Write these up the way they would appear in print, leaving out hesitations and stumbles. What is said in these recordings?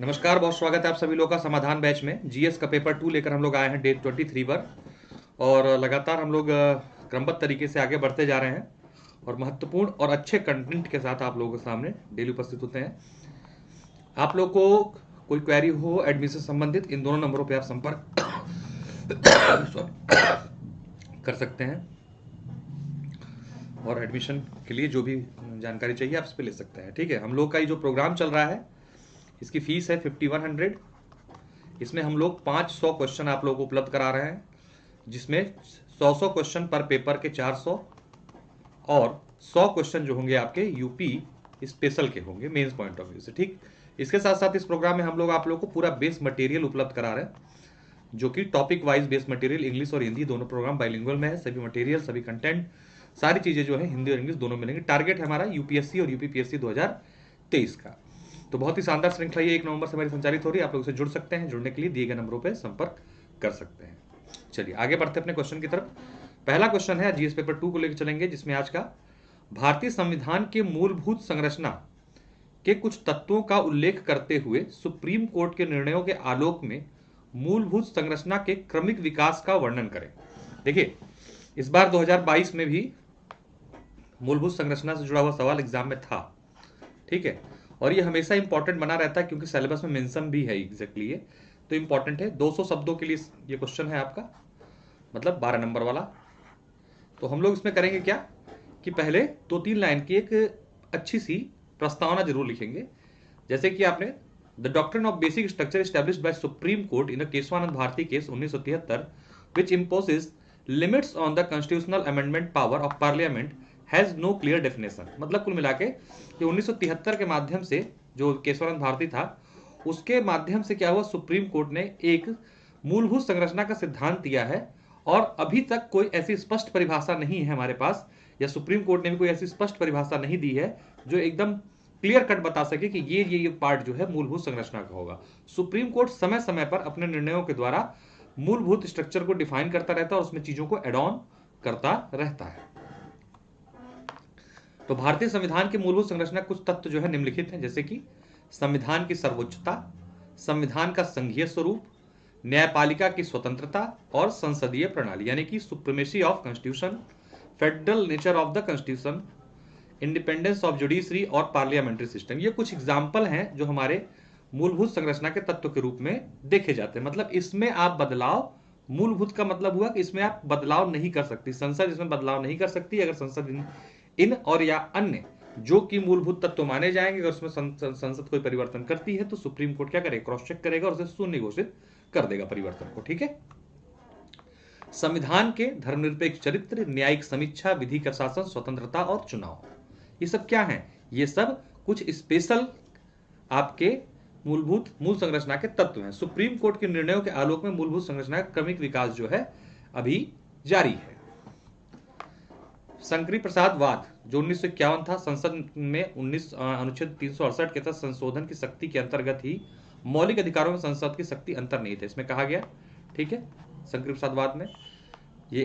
नमस्कार, बहुत स्वागत है आप सभी लोगों का समाधान बैच में। जीएस का पेपर 2 लेकर हम लोग आए हैं डे 23 पर और लगातार हम लोग क्रमबद्ध तरीके से आगे बढ़ते जा रहे हैं और महत्वपूर्ण और अच्छे कंटेंट के साथ आप लोगों के सामने डेली उपस्थित होते हैं। आप लोग को कोई क्वेरी हो एडमिशन संबंधित, इन दोनों नंबरों पे आप संपर्क कर सकते हैं और एडमिशन के लिए जो भी जानकारी चाहिए आप इस पे ले सकते हैं। ठीक है, हम लोग का ये जो प्रोग्राम चल रहा है इसकी फीस है 5100। इसमें हम लोग 500 क्वेश्चन आप लोगों को उपलब्ध करा रहे हैं, जिसमें 100 क्वेश्चन पर पेपर के 400 और 100 क्वेश्चन जो होंगे आपके यूपी स्पेशल के होंगे मेंस पॉइंट ऑफ व्यू से। ठीक, इसके साथ साथ इस प्रोग्राम में हम लोग आप लोगों को पूरा बेस मटेरियल उपलब्ध करा रहे हैं, जो कि topic wise base material English और हिंदी दोनों प्रोग्राम बाइलिंगुअल में है। सभी मटेरियल, सभी कंटेंट, सारी चीजें जो है हिंदी और इंग्लिश दोनों मिलेंगे। टारगेट है हमारा यूपीएससी और यूपीपीएससी 2023 का। तो बहुत ही शानदार श्रृंखला ये 1 नवंबर से हमारी संचालित हो रही है। आप लोग से जुड़ सकते हैं, जुड़ने के लिए दिए गए नंबरों पर संपर्क कर सकते हैं। चलिए आगे बढ़ते हैं अपने क्वेश्चन की तरफ। पहला क्वेश्चन है जीएस पेपर 2 को लेकर चलेंगे, जिसमें आज का भारतीय संविधान के मूलभूत संरचना के कुछ तत्वों का उल्लेख करते हुए सुप्रीम कोर्ट के निर्णयों के आलोक में मूलभूत संरचना के क्रमिक विकास का वर्णन करें। देखिए, इस बार 2022 में भी मूलभूत संरचना से जुड़ा हुआ सवाल एग्जाम में था। ठीक है, और ये हमेशा इंपॉर्टेंट बना रहता है क्योंकि सिलेबस में मेंशन भी है एग्जैक्टली ये, तो इंपॉर्टेंट है। 200 शब्दों के लिए ये क्वेश्चन है आपका, मतलब 12 नंबर वाला। तो हम लोग इसमें करेंगे क्या कि पहले 2-3 लाइन की एक अच्छी सी प्रस्तावना जरूर लिखेंगे, जैसे कि आपने the doctrine of basic structure established by Supreme Court in Kesavananda Bharati case 1973 which imposes limits on the constitutional amendment power of parliament has no clear definition. मतलब कुल मिला के 1973 के माध्यम से जो केशवानंद भारती था, उसके माध्यम से क्या हुआ, सुप्रीम कोर्ट ने एक मूलभूत संरचना का सिद्धांत दिया है और अभी तक कोई ऐसी स्पष्ट परिभाषा नहीं है हमारे पास, या सुप्रीम कोर्ट ने भी कोई ऐसी स्पष्ट परिभाषा नहीं दी है जो एकदम क्लियर कट बता सके कि ये पार्ट जो है मूलभूत संरचना का होगा। सुप्रीम कोर्ट समय समय पर अपने निर्णयों के द्वारा मूलभूत स्ट्रक्चर को डिफाइन करता रहता है और उसमें चीजों को एड ऑन करता रहता है। तो भारतीय संविधान की मूलभूत संरचना कुछ तत्व जो है निम्नलिखित हैं, जैसे कि संविधान की सर्वोच्चता, संविधान का संघीय स्वरूप, न्यायपालिका की स्वतंत्रता और संसदीय प्रणाली यानी कि supremacy of constitution, federal nature of the constitution, independence of judiciary और पार्लियामेंट्री सिस्टम। ये कुछ एग्जाम्पल हैं जो हमारे मूलभूत संरचना के तत्व के रूप में देखे जाते हैं। मतलब इसमें आप बदलाव, मूलभूत का मतलब हुआ कि इसमें आप बदलाव नहीं कर सकती, संसद इसमें बदलाव नहीं कर सकती। अगर संसद इन और या अन्य जो कि मूलभूत तत्व माने जाएंगे, अगर उसमें संसद कोई परिवर्तन करती है तो सुप्रीम कोर्ट क्या करेगा, क्रॉस चेक करेगा और उसे शून्य घोषित कर देगा परिवर्तन को। ठीक है, संविधान के धर्मनिरपेक्ष चरित्र, न्यायिक समीक्षा, विधि का शासन, स्वतंत्रता और चुनाव, ये सब क्या है, ये सब कुछ स्पेशल आपके मूल संरचना के तत्व हैं। सुप्रीम कोर्ट के निर्णयों के आलोक में मूलभूत संरचना का क्रमिक विकास जो है अभी जारी है। शंकरी प्रसाद वाद जो 1951 था, संसद में अनुच्छेद 368 के तहत संशोधन की शक्ति के अंतर्गत ही मौलिक अधिकारों में संसद की शक्ति अंतर नहीं थे, इसमें कहा गया। ठीक है, शंकरी प्रसाद वाद में ये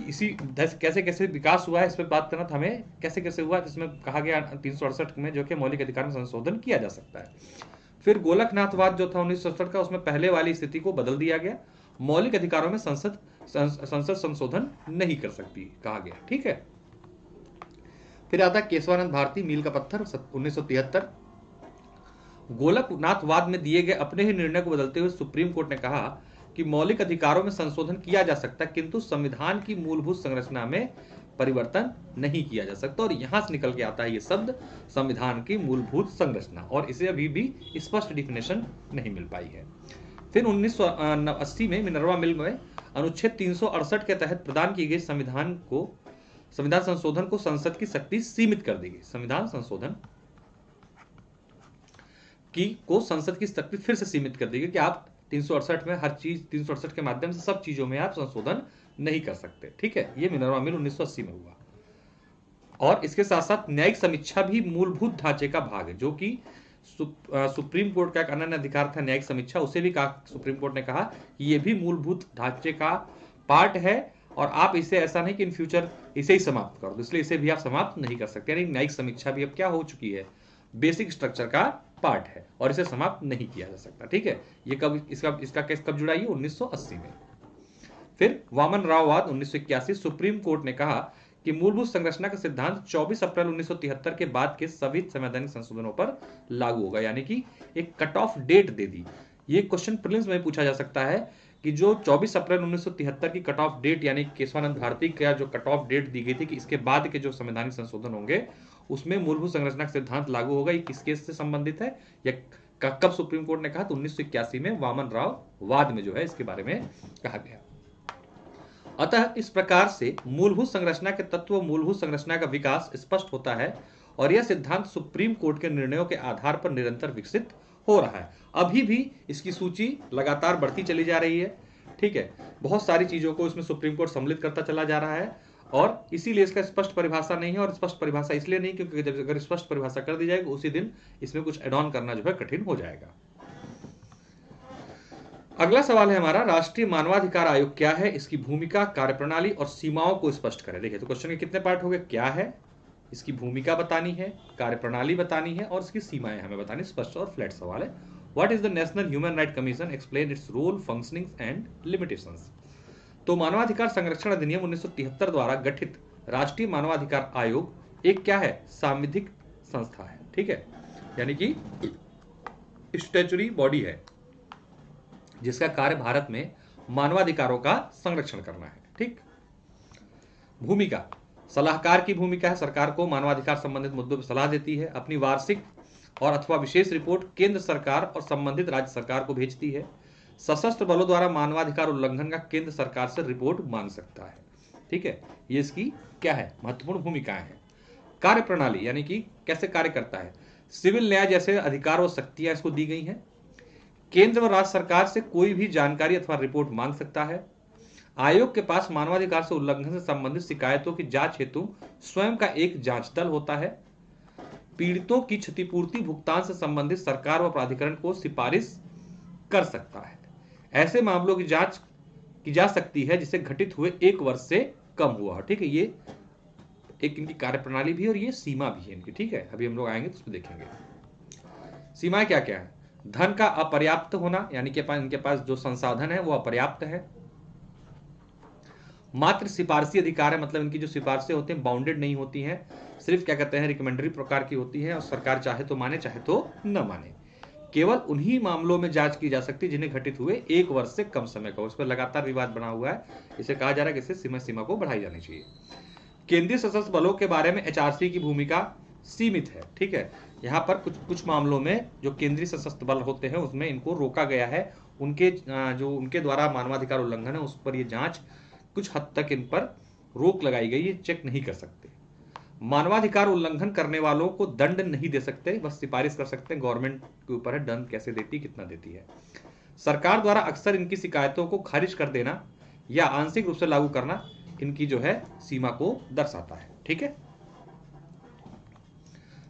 इसी कैसे कैसे विकास हुआ है इस पर बात करना था हमें, कैसे कैसे हुआ, जिसमें कहा गया 368 में जो कि मौलिक अधिकार में संशोधन किया जा सकता है। फिर गोलकनाथवाद जो था 1967 का, उसमें पहले वाली स्थिति को बदल दिया गया, मौलिक अधिकारों में संसद संशोधन नहीं कर सकती कहा गया। ठीक है, फिर आता केशवानंद भारती मील का पत्थर 1973। गोलकनाथवाद में दिए गए अपने ही निर्णय को बदलते हुए सुप्रीम कोर्ट ने कहा कि मौलिक अधिकारों में संशोधन किया जा सकता है किंतु संविधान की मूलभूत संरचना में परिवर्तन नहीं किया जा सकता। और यहां से निकल के आता है ये शब्द संविधान की मूलभूत संरचना, और इसे अभी भी स्पष्ट डिफिनेशन नहीं मिल पाई है। फिर 1980 में मिनर्वा मिल में अनुच्छेद 368 के तहत प्रदान की गई संविधान संशोधन को संसद की शक्ति सीमित कर दी गई। संविधान संशोधन को संसद की शक्ति फिर से सीमित कर दी गई कि आप 368 में हर चीज, 368 के माध्यम से सब चीजों में आप संशोधन नहीं कर सकते। ठीक है, ये मिनर्वा मिल 1980 में हुआ। और इसके साथ साथ न्यायिक समीक्षा भी मूलभूत ढांचे का भाग है, जो कि सुप्रीम कोर्ट का एक अनन्य अधिकार था न्यायिक समीक्षा, उसे भी कहा सुप्रीम कोर्ट ने कहा कि ये भी मूलभूत ढांचे का पार्ट है और आप इसे ऐसा नहीं कि इन फ्यूचर इसे ही समाप्त कर दो, इसलिए इसे भी आप समाप्त नहीं कर सकते। यानी न्यायिक समीक्षा भी अब क्या हो चुकी है, बेसिक स्ट्रक्चर का पार्ट है और इसे समाप्त नहीं किया जा सकता। ठीक है, ये कब इसका केस कब जुड़ा? ये 1980 में। फिर वामन राव वाद 1981, सुप्रीम कोर्ट ने कहा कि मूलभूत संरचना का सिद्धांत 24 अप्रैल 1973 के बाद के सभी संवैधानिक संशोधनों पर लागू होगा, यानी कि एक कट ऑफ डेट दे दी। ये क्वेश्चन प्रीलिम्स में पूछा जा सकता है कि जो 24 अप्रैल 1973 की कट ऑफ डेट यानी केशवानंद भारती का जो कट ऑफ डेट दी गई थी कि इसके बाद के जो संवैधानिक संशोधन होंगे उसमें मूलभूत संरचना का सिद्धांत लागू होगा, ये किस केस से संबंधित है या कब सुप्रीम कोर्ट ने कहा? तो 1981 में वामन राव वाद में जो है इसके बारे में कहा गया। अतः इस प्रकार से मूलभूत संरचना के तत्व, मूलभूत संरचना का विकास स्पष्ट होता है और यह सिद्धांत सुप्रीम कोर्ट के निर्णयों के आधार पर निरंतर विकसित हो रहा है। अभी भी इसकी सूची लगातार बढ़ती चली जा रही है। ठीक है, बहुत सारी चीजों को इसमें सुप्रीम कोर्ट सम्मिलित करता चला जा रहा है और इसीलिए इसका स्पष्ट परिभाषा नहीं है। और स्पष्ट परिभाषा इसलिए नहीं क्योंकि जब अगर स्पष्ट परिभाषा कर दी जाएगी उसी दिन इसमें कुछ एड ऑन करना जो है कठिन हो जाएगा। अगला सवाल है हमारा, राष्ट्रीय मानवाधिकार आयोग क्या है, इसकी भूमिका, कार्यप्रणाली और सीमाओं को स्पष्ट करें। देखिए तो क्वेश्चन के कितने पार्ट हो गए? क्या है, इसकी भूमिका बतानी है, कार्यप्रणाली बतानी है और इसकी सीमाएं हमें बतानी। स्पष्ट और फ्लैट सवाल है। What is the National Human Right Commission, explain its role, functioning and limitations. तो मानवाधिकार संरक्षण अधिनियम 1973 द्वारा गठित राष्ट्रीय मानवाधिकार आयोग एक क्या है? सांविधिक संस्था है। ठीक है, यानी कि स्टैच्यूटरी बॉडी है जिसका कार्य भारत में मानवाधिकारों का संरक्षण करना है। ठीक, भूमिका, सलाहकार की भूमिका है, सरकार को मानवाधिकार संबंधित मुद्दों पर सलाह देती है, अपनी वार्षिक और अथवा विशेष रिपोर्ट केंद्र सरकार और संबंधित राज्य सरकार को भेजती है, सशस्त्र बलों द्वारा मानवाधिकार उल्लंघन का केंद्र सरकार से रिपोर्ट मांग सकता है। ठीक है, ये इसकी क्या है? महत्वपूर्ण भूमिकाएं हैं। कार्यप्रणाली यानी कि कैसे कार्य करता है, सिविल न्याय जैसे अधिकार और शक्तियां इसको दी गई हैं, केंद्र व राज्य सरकार से कोई भी जानकारी अथवा रिपोर्ट मांग सकता है, आयोग के पास मानवाधिकार से उल्लंघन से संबंधित शिकायतों की जांच हेतु स्वयं का एक जांच दल होता है, पीड़ितों की क्षतिपूर्ति भुगतान से संबंधित सरकार व प्राधिकरण को सिफारिश कर सकता है, ऐसे मामलों की जांच की जा सकती है जिसे घटित हुए 1 वर्ष से कम हुआ। ठीक है, ये एक इनकी कार्यप्रणाली भी और ये सीमा भी है इनकी। ठीक है, अभी हम लोग आएंगे तो उसमें देखेंगे सीमाएं क्या क्या है। धन का अपर्याप्त होना, यानी कि इनके पास जो संसाधन है वो अपर्याप्त है। मात्र सिफारसी अधिकार है, मतलब इनकी जो सिफारिशें होती हैं बाउंडेड नहीं होती हैं, सिर्फ क्या कहते हैं रिकमेंडरी प्रकार की होती है और सरकार चाहे तो माने चाहे तो न माने। केवल उन्हीं मामलों में जांच की जा सकती है जिन्हें घटित हुए 1 वर्ष से कम समय का। उस पर लगातार विवाद बना हुआ है, इसे कहा जा रहा है कि इससे सीमा को बढ़ाई जानी चाहिए। केंद्रीय सशस्त्र बलों के बारे में एचआरसी की भूमिका सीमित है। ठीक है, यहाँ पर कुछ मामलों में जो केंद्रीय सशस्त्र बल होते हैं उसमें इनको रोका गया है, उनके द्वारा मानवाधिकार उल्लंघन है उस पर ये जांच कुछ हद तक इन पर रोक लगाई गई, ये चेक नहीं कर सकते। मानवाधिकार उल्लंघन करने वालों को दंड नहीं दे सकते, बस सिफारिश कर सकते हैं, गवर्नमेंट के ऊपर है दंड कैसे देती, कितना देती है। सरकार द्वारा अक्सर इनकी शिकायतों को खारिज कर देना या आंशिक रूप से लागू करना इनकी जो है सीमा को दर्शाता है। ठीक है,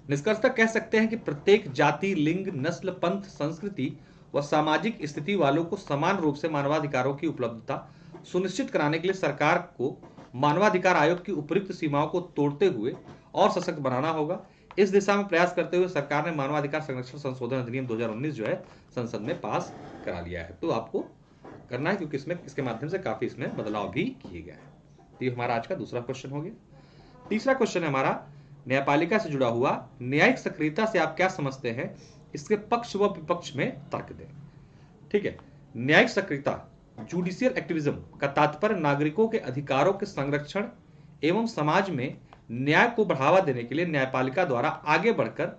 निष्कर्षतः कह सकते हैं कि प्रत्येक जाति, लिंग, नस्ल, पंथ, संस्कृति व सामाजिक स्थिति वालों को समान रूप से मानवाधिकारों की उपलब्धता सुनिश्चित कराने के लिए सरकार को मानवाधिकार आयोग की उपयुक्त सीमाओं को तोड़ते हुए और सशक्त बनाना होगा। इस दिशा में प्रयास करते हुए सरकार ने मानवाधिकार संरक्षण संशोधन अधिनियम 2019 जो है संसद में पास करा लिया है। तो आपको करना है क्योंकि इसके माध्यम से काफी इसमें बदलाव भी किए गए हैं। तो ये हमारा आज का दूसरा क्वेश्चन हो गया। तीसरा क्वेश्चन है हमारा न्यायपालिका से जुड़ा हुआ, न्यायिक सक्रियता से आप क्या समझते हैं, इसके पक्ष व विपक्ष में तर्क दें। ठीक है, न्यायिक सक्रियता जुडिशियल एक्टिविज्म का तात्पर्य नागरिकों के अधिकारों के संरक्षण एवं समाज में न्याय को बढ़ावा देने के लिए न्यायपालिका द्वारा आगे बढ़कर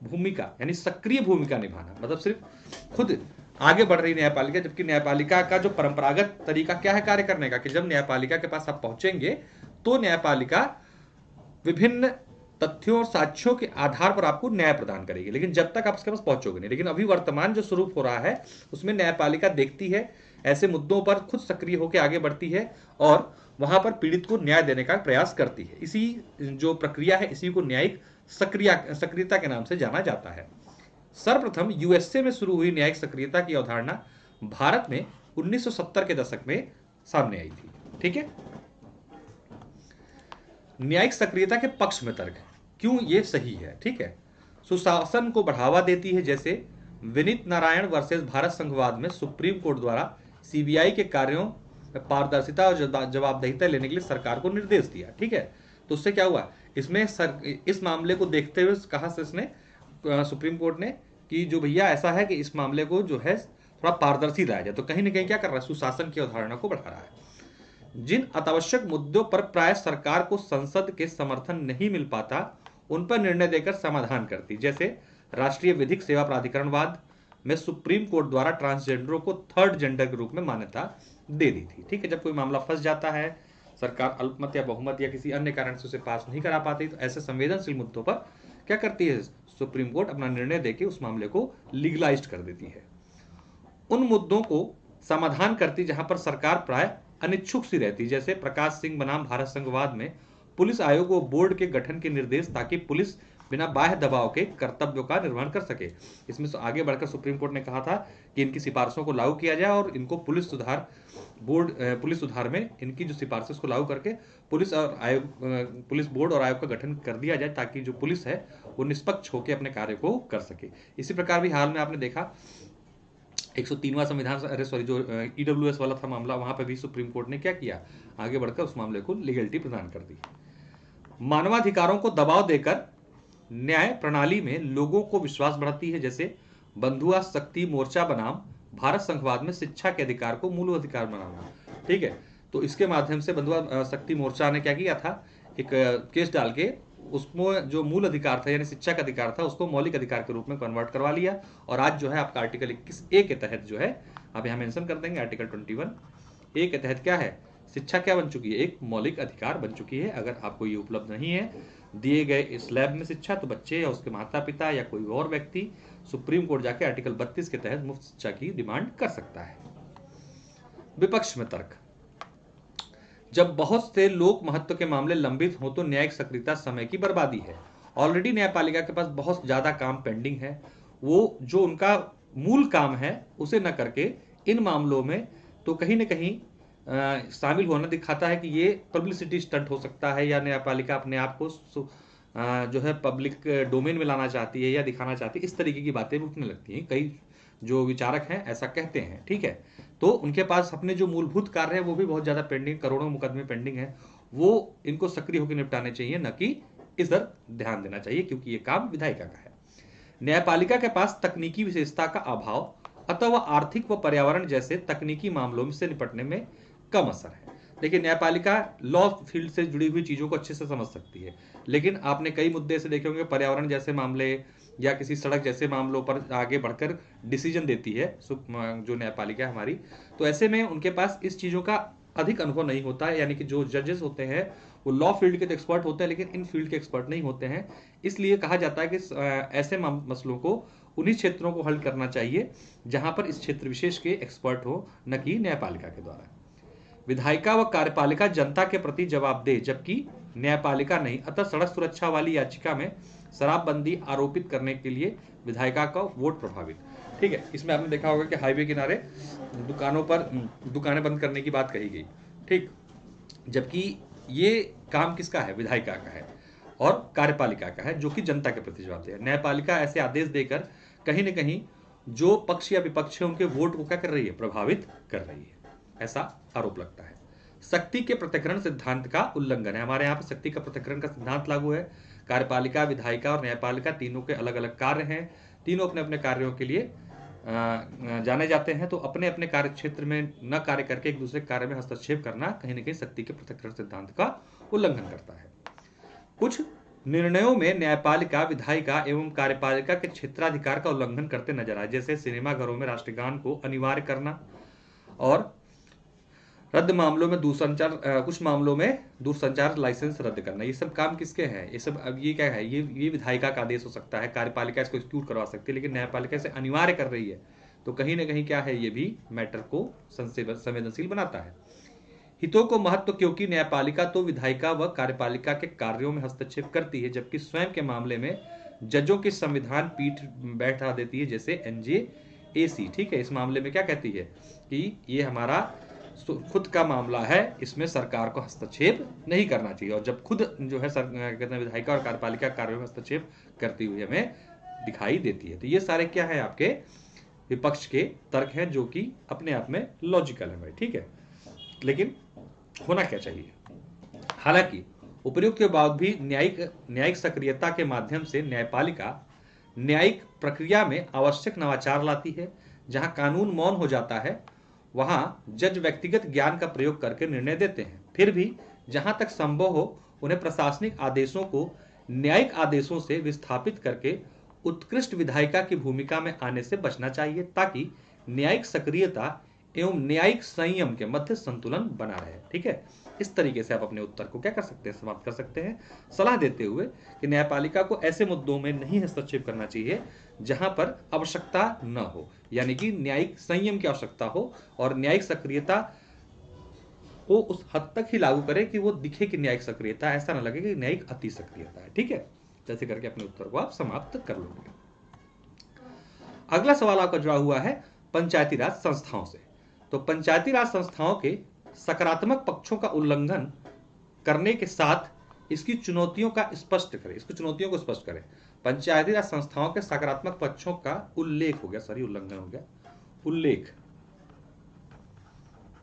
भूमिका यानी सक्रिय भूमिका निभाना, मतलब सिर्फ खुद आगे बढ़ रही न्यायपालिका, जबकि न्यायपालिका का जो परंपरागत तरीका क्या है कार्य करने का कि जब न्यायपालिका के पास आप पहुंचेंगे तो न्यायपालिका विभिन्न तथ्यों और साक्ष्यों के आधार पर आपको न्याय प्रदान करेगी, लेकिन जब तक आप उसके पास पहुंचोगे नहीं। लेकिन अभी वर्तमान जो स्वरूप हो रहा है उसमें न्यायपालिका देखती है ऐसे मुद्दों पर, खुद सक्रिय होकर आगे बढ़ती है और वहां पर पीड़ित को न्याय देने का प्रयास करती है। इसी जो प्रक्रिया है इसी को न्यायिक सक्रियता के नाम से जाना जाता है। सर्वप्रथम यूएसए में शुरू हुई न्यायिक सक्रियता की अवधारणा भारत में 1970 के दशक में सामने आई थी। ठीक है, न्यायिक सक्रियता के पक्ष में तर्क है, क्यों ये सही है। ठीक है, सुशासन को बढ़ावा देती है, जैसे विनीत नारायण वर्सेस भारत संघवाद में सुप्रीम कोर्ट द्वारा सीबीआई के कार्यों में पारदर्शिता और जवाबदेहिता लेने के लिए सरकार को निर्देश दिया। ठीक है, तो उससे क्या हुआ, इसमें इस मामले को देखते हुए कहा से इसने सुप्रीम कोर्ट ने कि जो भैया ऐसा है कि इस मामले को जो है थोड़ा पारदर्शी लाया जाए। तो कहीं ना कहीं क्या कर रहा है, सुशासन की अवधारणा को बढ़ा रहा है। जिन अत्यावश्यक मुद्दों पर प्राय सरकार को संसद के समर्थन नहीं मिल पाता, उन पर निर्णय देकर समाधान करती, जैसे राष्ट्रीय विधिक सेवा प्राधिकरणवाद में सुप्रीम कोर्ट द्वारा ट्रांसजेंडरों को थर्ड जेंडर के रूप में मान्यता दे दी थी। ठीक है, जब कोई मामला फंस जाता है, सरकार अल्पमत या बहुमत या किसी अन्य कारण से उसे पास नहीं करा पाती, तो ऐसे संवेदनशील मुद्दों पर क्या करती है, सुप्रीम कोर्ट अपना निर्णय देकर उस मामले को लीगलाइज्ड कर देती है। उन मुद्दों को समाधान करती जहां पर सरकार प्राय अनिच्छुक सी रहती, जैसे प्रकाश सिंह बनाम भारत संघवाद में पुलिस आयोग व बोर्ड के गठन के निर्देश, ताकि पुलिस बिना बाह्य दबाव के कर्तव्यों का निर्वहन कर सके। इसमें आगे बढ़कर सुप्रीम कोर्ट ने कहा था कि इनकी सिफारिशों को लागू किया जाए और इनको पुलिस सुधार में इनकी जो सिफारिशों को लागू करके पुलिस बोर्ड और आयोग का गठन कर दिया जाए, ताकि जो पुलिस है वो निष्पक्ष होकर अपने कार्य को कर सके। इसी प्रकार भी हाल में आपने देखा 103वां संविधान जो ईडब्ल्यूएस वाला था मामला, वहां पर भी सुप्रीम कोर्ट ने क्या किया, आगे बढ़कर उस मामले को लीगलिटी प्रदान कर दी। मानवाधिकारों को दबाव देकर न्याय प्रणाली में लोगों को विश्वास बढ़ती है, जैसे बंधुआ शक्ति मोर्चा बनाम भारत संघवाद में शिक्षा के अधिकार को मूल अधिकार बनाना। ठीक है, तो इसके माध्यम से बंधुआ शक्ति मोर्चा ने क्या किया था, एक केस डाल के उसमें जो मूल अधिकार था यानी शिक्षा का अधिकार था, उसको मौलिक अधिकार के रूप में कन्वर्ट करवा लिया। और आज जो है आपका आर्टिकल 21A के तहत जो है आप यहाँ मेंशन कर देंगे, आर्टिकल 21A के तहत क्या है, शिक्षा क्या बन चुकी है, एक मौलिक अधिकार बन चुकी है। अगर आपको ये उपलब्ध नहीं है दिए गए स्लैब में शिक्षा, तो बच्चे या उसके माता पिता या कोई और व्यक्ति सुप्रीम कोर्ट जाके आर्टिकल 32 के तहत मुफ्त शिक्षा की डिमांड कर सकता है। विपक्ष में तर्क, जब बहुत से लोक महत्व के मामले लंबित हो तो न्यायिक सक्रियता समय की बर्बादी है। ऑलरेडी न्यायपालिका के पास बहुत ज्यादा काम पेंडिंग है, वो जो उनका मूल काम है उसे न करके इन मामलों में तो कहीं ना कहीं शामिल होना दिखाता है कि ये पब्लिसिटी स्टंट हो सकता है, या न्यायपालिका अपने आप को जो है पब्लिक डोमेन में लाना चाहती है या दिखाना चाहती है, इस तरीके की बातें उठने लगती हैं। कई जो विचारक हैं ऐसा कहते हैं। ठीक है, तो उनके पास अपने जो मूलभूत कार्य है वो भी बहुत ज्यादा पेंडिंग, करोड़ों मुकदमे पेंडिंग है, वो इनको सक्रिय होकर निपटाने चाहिए, न कि इधर ध्यान देना चाहिए, क्योंकि ये काम विधायिका का है। न्यायपालिका के पास तकनीकी विशेषता का अभाव, अतः वह आर्थिक व पर्यावरण जैसे तकनीकी मामलों से निपटने में कम असर है। देखिए, न्यायपालिका लॉ फील्ड से जुड़ी हुई चीजों को अच्छे से समझ सकती है, लेकिन आपने कई मुद्दे से देखे होंगे, पर्यावरण जैसे मामले या किसी सड़क जैसे मामलों पर आगे बढ़कर डिसीजन देती है जो न्यायपालिका हमारी। तो ऐसे में उनके पास इस चीजों का अधिक अनुभव नहीं होता है, यानी कि जो जजेस होते हैं वो लॉ फील्ड के तो एक्सपर्ट होते हैं, लेकिन इन फील्ड के एक्सपर्ट नहीं होते हैं। इसलिए कहा जाता है कि ऐसे मसलों को उन्हीं क्षेत्रों को हल करना चाहिए जहां पर इस क्षेत्र विशेष के एक्सपर्ट हो, न कि न्यायपालिका के द्वारा। विधायिका व कार्यपालिका जनता के प्रति जवाबदेह, जबकि न्यायपालिका नहीं। अतः सड़क सुरक्षा वाली याचिका में शराबबंदी आरोपित करने के लिए विधायिका का वोट प्रभावित। ठीक है, इसमें आपने देखा होगा कि हाईवे किनारे दुकानों पर दुकानें बंद करने की बात कही गई। ठीक, जबकि ये काम किसका है, विधायिका का है और कार्यपालिका का है, जो कि जनता के प्रति जवाबदेह है। न्यायपालिका ऐसे आदेश देकर कहीं न कहीं जो पक्ष या विपक्ष है उनके वोट को क्या कर रही है, प्रभावित कर रही है, ऐसा आरोप लगता है। शक्ति के पृथक्करण सिद्धांत का उल्लंघन है। हमारे यहाँ पर शक्ति का पृथक्करण का सिद्धांत लागू है। कार्यपालिका, विधायिका और न्यायपालिका तीनों के अलग अलग कार्य हैं, तीनों अपने अपने कार्यों के लिए जाने जाते हैं। तो अपने अपने कार्य क्षेत्र में न कार्य करके एक दूसरे कार्य में हस्तक्षेप करना कहीं न कहीं शक्ति के पृथक्करण सिद्धांत का उल्लंघन करता है। कुछ निर्णयों में न्यायपालिका, विधायिका एवं कार्यपालिका के क्षेत्राधिकार का उल्लंघन करते नजर आए, जैसे सिनेमाघरों में राष्ट्रगान को अनिवार्य करना और रद्द मामलों में कुछ मामलों में दूरसंचार लाइसेंस रद्द करना। ये सब काम किसके हैं, ये सब अब ये क्या है, ये विधायिका का आदेश हो सकता है, कार्यपालिका इसको एक्जीक्यूट करवा सकती है, लेकिन न्यायपालिका से अनिवार्य कर रही है, तो कहीं ना कहीं क्या है, ये भी मैटर को संवेदनशील बनाता है। हितों को महत्व, क्योंकि न्यायपालिका तो विधायिका व कार्यपालिका के कार्यों में हस्तक्षेप करती है, जबकि स्वयं के मामले में जजों की संविधान पीठ बैठा देती है, जैसे NJAC। ठीक है, इस मामले में क्या कहती है कि ये हमारा खुद का मामला है, इसमें सरकार को हस्तक्षेप नहीं करना चाहिए। और जब खुद जो है कहते हैं विधायिका और कार्यपालिका कार्यों में हस्तक्षेप करती हुई हमें दिखाई देती है। तो ये सारे क्या है, आपके विपक्ष के तर्क हैं जो कि अपने आप में लॉजिकल है भाई, ठीक है। लेकिन होना क्या चाहिए? हालांकि उपर्युक्त के बाद भी न्यायिक सक्रियता के माध्यम से न्यायपालिका न्यायिक प्रक्रिया में आवश्यक नवाचार लाती है। जहां कानून मौन हो जाता है वहां जज व्यक्तिगत ज्ञान का प्रयोग करके निर्णय देते हैं। फिर भी जहां तक संभव हो उन्हें प्रशासनिक आदेशों को न्यायिक आदेशों से विस्थापित करके उत्कृष्ट विधायिका की भूमिका में आने से बचना चाहिए, ताकि न्यायिक सक्रियता एवं न्यायिक संयम के मध्य संतुलन बना रहे। ठीक है, इस तरीके से आप अपने उत्तर को क्या कर सकते हैं, समाप्त कर सकते हैं, सलाह देते हुए कि न्यायपालिका को ऐसे मुद्दों में नहीं हस्तक्षेप करना चाहिए जहां पर आवश्यकता न हो, यानी कि न्यायिक संयम की आवश्यकता हो, और न्यायिक सक्रियता को उस हद तक ही लागू करे कि वो दिखे कि न्यायिक सक्रियता, ऐसा ना लगे कि न्यायिक अति सक्रियता है। ठीक है, जैसे करके अपने उत्तर को आप समाप्त कर लोगे। अगला सवाल आपका जुड़ा हुआ है पंचायती राज संस्थाओं से। तो पंचायती राज संस्थाओं के सकारात्मक पक्षों का उल्लंघन करने के साथ इसकी चुनौतियों का स्पष्ट करें, इसकी चुनौतियों को स्पष्ट करें। पंचायती राज संस्थाओं के सकारात्मक पक्षों का उल्लेख हो गया, सॉरी उल्लंघन हो गया,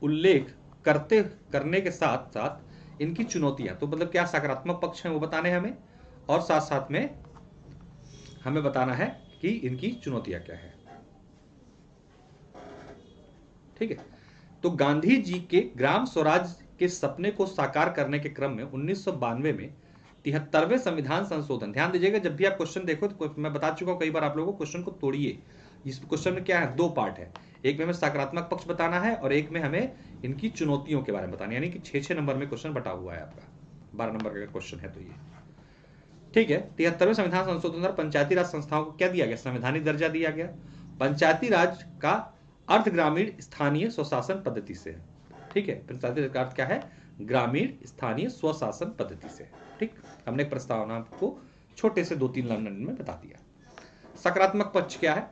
उल्लेख करने के साथ साथ इनकी चुनौतियां, तो मतलब क्या सकारात्मक पक्ष हैं वो बताने हमें, और साथ साथ में हमें बताना है कि इनकी चुनौतियां क्या है। ठीक है, तो गांधी जी के ग्राम स्वराज के सपने को साकार करने के क्रम में 1992 में 73वें संविधान संशोधन, ध्यान दीजिएगा जब भी आप क्वेश्चन देखो तो मैं बता चुका हूं कई बार आप लोगों को, क्वेश्चन को तोड़िए। इस क्वेश्चन में क्या है, दो पार्ट है, एक में हमें सकारात्मक पक्ष बताना है और एक में हमें इनकी चुनौतियों के बारे में बताना है, यानी कि 6 नंबर में क्वेश्चन बटा हुआ है आपका, 12 नंबर का क्वेश्चन है तो ये। ठीक है, 73वें संविधान संशोधन द्वारा पंचायती राज संस्थाओं को क्या दिया गया, संवैधानिक दर्जा दिया गया। पंचायती राज का अर्थ ग्रामीण स्थानीय स्वशासन पद्धति से है। ठीक है, पंचायती राज का अर्थ क्या है, ग्रामीण स्थानीय स्वशासन पद्धति से। ठीक, हमने प्रस्तावना को छोटे से 2-3 लाइन में बता दिया। सकारात्मक पक्ष क्या है,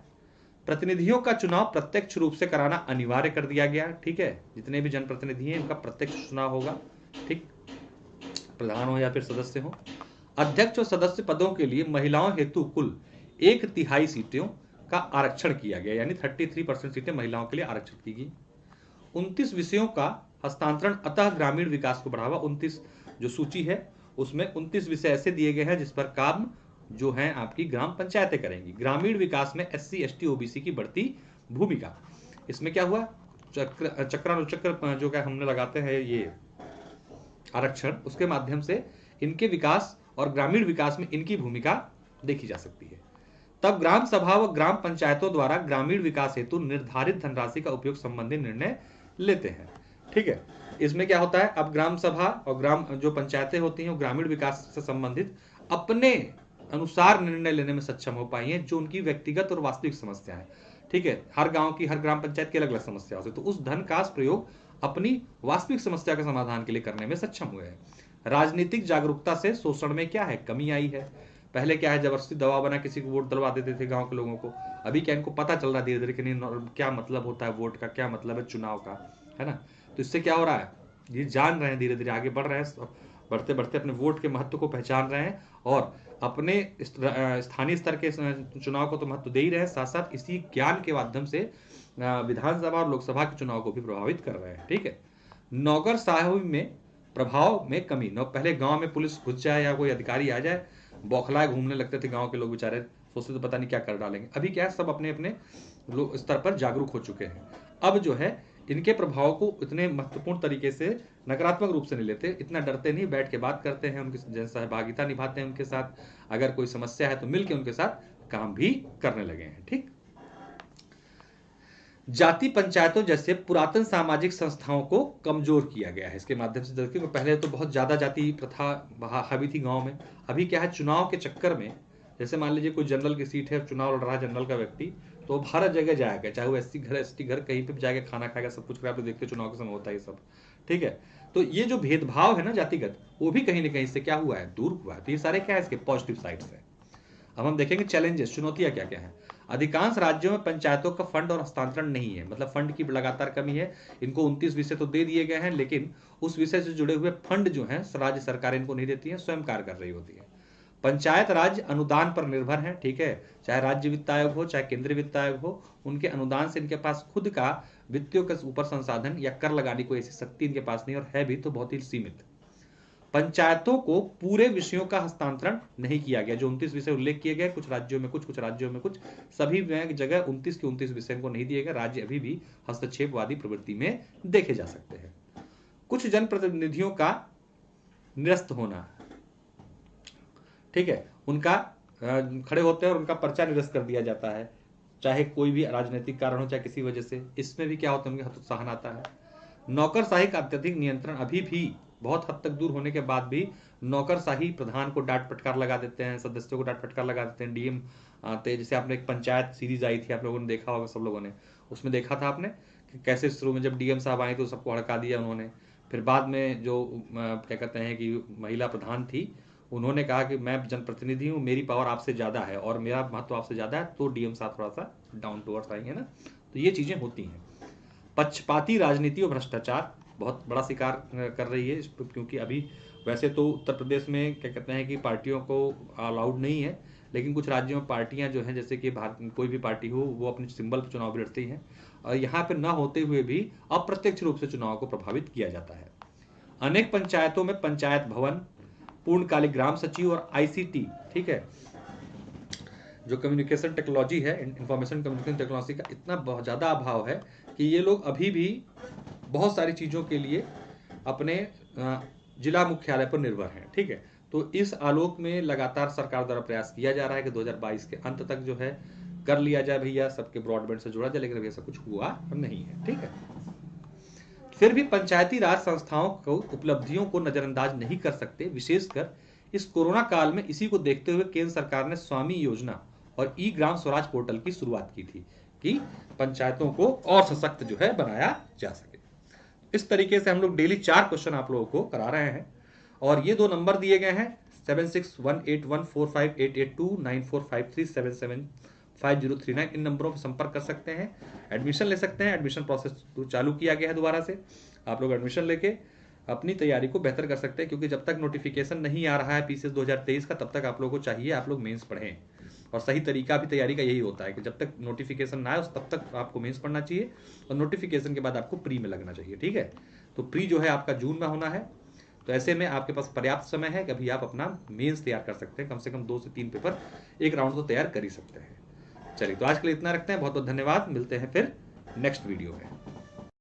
प्रतिनिधियों का चुनाव प्रत्यक्ष रूप से कराना अनिवार्य कर दिया गया। ठीक है, जितने भी जनप्रतिनिधि हैं इनका प्रत्यक्ष चुनाव होगा। ठीक, प्रधान हो या फिर सदस्य हो। अध्यक्ष और सदस्य पदों के लिए महिलाओं हेतु कुल 1/3 सीटों का आरक्षण किया गया, यानी 33% सीटें महिलाओं के लिए आरक्षित की गई। 29 विषयों का हस्तांतरण, अतः ग्रामीण विकास को बढ़ावा। 29 जो सूची है उसमें 29 विषय ऐसे दिए गए हैं जिस पर काम जो है आपकी ग्राम पंचायतें करेंगी। ग्रामीण विकास में SC ST OBC की बढ़ती भूमिका। इसमें क्या हुआ, चक्रानुचक्र जो क्या हमने लगाते हैं ये आरक्षण, उसके माध्यम से इनके विकास और ग्रामीण विकास में इनकी भूमिका देखी जा सकती है। तब ग्राम सभा व ग्राम पंचायतों द्वारा ग्रामीण विकास हेतु निर्धारित धनराशि का उपयोग संबंधी निर्णय लेते हैं। ठीक है, इसमें क्या होता है, अब ग्राम सभा और ग्राम जो पंचायतें होती हैं वो ग्रामीण विकास से संबंधित अपने अनुसार निर्णय लेने में सक्षम हो पाई हैं, जो उनकी व्यक्तिगत और वास्तविक समस्या है। ठीक है, हर गांव की, हर ग्राम पंचायत की अलग अलग समस्या होती है, तो उस धन का प्रयोग अपनी वास्तविक समस्या के समाधान के लिए करने में सक्षम हुए हैं। राजनीतिक जागरूकता से शोषण में क्या है, कमी आई है। पहले क्या है, जबरदस्ती दबाव बना किसी को वोट दिलवा देते थे गांव के लोगों को। अभी क्या इनको पता चल रहा है धीरे धीरे कि नहीं क्या मतलब होता है वोट का, क्या मतलब है चुनाव का, है ना। तो इससे क्या हो रहा है, ये जान रहे हैं, धीरे धीरे आगे बढ़ रहे हैं, बढ़ते बढ़ते अपने वोट के महत्व को पहचान रहे हैं और अपने स्थानीय स्तर के चुनाव को तो महत्व दे ही रहे हैं, साथ साथ इसी ज्ञान के माध्यम से विधानसभा और लोकसभा के चुनाव को भी प्रभावित कर रहे हैं। ठीक है, नौकरशाही में प्रभाव में कमी। पहले गांव में पुलिस घुस जाए या कोई अधिकारी आ जाए, बौखलाए घूमने लगते थे गांव के लोग, बेचारे सोचते तो पता नहीं क्या कर डालेंगे। अभी क्या है, सब अपने अपने स्तर पर जागरूक हो चुके हैं। अब जो है इनके प्रभाव को इतने महत्वपूर्ण तरीके से नकारात्मक रूप से नहीं लेते, इतना डरते नहीं, बैठ के बात करते हैं, उनकी जन सहभागिता निभाते हैं उनके साथ, अगर कोई समस्या है तो मिलकर उनके साथ काम भी करने लगे हैं। ठीक, जाति पंचायतों जैसे पुरातन सामाजिक संस्थाओं को कमजोर किया गया है इसके माध्यम से। देखिए पहले तो बहुत ज्यादा जाति प्रथा हावी थी गांव में, अभी क्या है, चुनाव के चक्कर में, जैसे मान लीजिए कोई जनरल की सीट है, चुनाव लड़ रहा है जनरल का व्यक्ति, तो वो हर जगह जाएगा, चाहे वो SC घर ST घर कहीं पे जाके खाना खाएगा, सब कुछ करेगा। आप तो देखते चुनाव के समय होता है ये सब। ठीक है, तो ये जो भेदभाव है ना जातिगत, वो भी कहीं ना कहीं से क्या हुआ है, दूर हुआ है। तो ये सारे क्या है, इसके पॉजिटिव साइड्स है। अब हम देखेंगे चैलेंजेस, चुनौतियां क्या क्या है। अधिकांश राज्यों में पंचायतों का फंड और हस्तांतरण नहीं है, मतलब फंड की लगातार कमी है। इनको 29 विषय तो दे दिए गए हैं, लेकिन उस विषय से जुड़े हुए फंड जो है राज्य सरकार इनको नहीं देती है, स्वयं कार्य कर रही होती है। पंचायत राज्य अनुदान पर निर्भर है, ठीक है, चाहे राज्य वित्त आयोग हो चाहे केंद्रीय वित्त आयोग हो, उनके अनुदान से इनके पास खुद का वित्तीय के ऊपर संसाधन या कर लगाने को ऐसी शक्ति इनके पास नहीं, और है भी तो बहुत ही सीमित। पंचायतों को पूरे विषयों का हस्तांतरण नहीं किया गया, जो 29 विषय उल्लेख किए गए, कुछ राज्यों में कुछ राज्यों में कुछ, सभी में जगह 29 के 29 विषय को नहीं दिए गए। राज्य अभी भी हस्तक्षेपवादी प्रवृत्ति में देखे जा सकते हैं। कुछ जनप्रतिनिधियों का निरस्त होना, ठीक है, उनका खड़े होते हैं और उनका पर्चा निरस्त कर दिया जाता है, चाहे कोई भी राजनीतिक कारण हो चाहे किसी वजह से, इसमें भी क्या होता है, उनके हतोत्साहन आता है। नौकरशाही का अत्यधिक नियंत्रण अभी भी बहुत हद तक दूर होने के बाद भी नौकरशाही प्रधान को डांट फटकार लगा देते हैं, सदस्यों को डांट फटकार लगा देते हैं। डीएम आते, जैसे आपने एक पंचायत सीरीज आई थी, आप लोगों ने देखा होगा, सब लोगों ने उसमें देखा था आपने कि कैसे शुरू में जब डीएम साहब आए तो सबको हड़का दिया उन्होंने, फिर बाद में जो क्या कहते हैं कि महिला प्रधान थी, उन्होंने कहा कि मैं जनप्रतिनिधि हूँ, मेरी पावर आपसे ज्यादा है और मेरा महत्व आपसे ज्यादा है, तो डीएम साहब थोड़ा सा डाउन टू अर्थ आएंगे ना। तो ये चीजें होती हैं। पक्षपाती राजनीति और भ्रष्टाचार बहुत बड़ा शिकार कर रही है, क्योंकि अभी वैसे तो उत्तर प्रदेश में क्या कहते हैं कि पार्टियों को अलाउड नहीं है, लेकिन कुछ राज्यों में पार्टियां जो हैं, जैसे कि कोई भी पार्टी हो, वो अपने सिंबल पर चुनाव लड़ती हैं, और यहाँ पे न होते हुए भी अप्रत्यक्ष रूप से चुनाव को प्रभावित किया जाता है। अनेक पंचायतों में पंचायत भवन, पूर्णकालिक ग्राम सचिव और आईसीटी, ठीक है, जो कम्युनिकेशन टेक्नोलॉजी है, इंफॉर्मेशन कम्युनिकेशन टेक्नोलॉजी का इतना बहुत ज्यादा अभाव है कि ये लोग अभी भी बहुत सारी चीजों के लिए अपने जिला मुख्यालय पर निर्भर हैं, ठीक है। तो इस आलोक में लगातार सरकार द्वारा प्रयास किया जा रहा है कि 2022 के अंत तक जो है कर लिया जाए भैया, सबके ब्रॉडबैंड से जुड़ा जाए, लेकिन अभी ऐसा कुछ हुआ नहीं है, ठीक है। फिर भी पंचायती राज संस्थाओं को उपलब्धियों को नजरअंदाज नहीं कर सकते, विशेषकर इस कोरोना काल में। इसी को देखते हुए केंद्र सरकार ने स्वामी योजना और ई ग्राम स्वराज पोर्टल की शुरुआत की थी कि पंचायतों को और सशक्त जो है बनाया जा सके। इस तरीके से हम लोग डेली 4 क्वेश्चन आप लोगों को करा रहे हैं, और ये 2 नंबर दिए गए हैं 76181458829453775039। इन नंबरों पर संपर्क कर सकते हैं, एडमिशन ले सकते हैं। एडमिशन प्रोसेस चालू किया गया है दोबारा से, आप लोग एडमिशन लेके अपनी तैयारी को बेहतर कर सकते हैं, क्योंकि जब तक नोटिफिकेशन नहीं आ रहा है पीसीएस 2023 का, तब तक आप लोगों को चाहिए आप लोग मेंस पढ़ें। और सही तरीका भी तैयारी का यही होता है कि जब तक नोटिफिकेशन ना आए तब तक आपको मेंस पढ़ना चाहिए, और नोटिफिकेशन के बाद आपको प्री में लगना चाहिए, ठीक है। तो प्री जो है आपका जून में होना है, तो ऐसे में आपके पास पर्याप्त समय है कि अभी आप अपना मेंस तैयार कर सकते हैं। कम से कम 2 से 3 पेपर एक राउंड तो तैयार कर ही सकते हैं। चलिए, तो आज के लिए इतना रखते हैं। बहुत बहुत धन्यवाद, मिलते हैं फिर नेक्स्ट वीडियो में।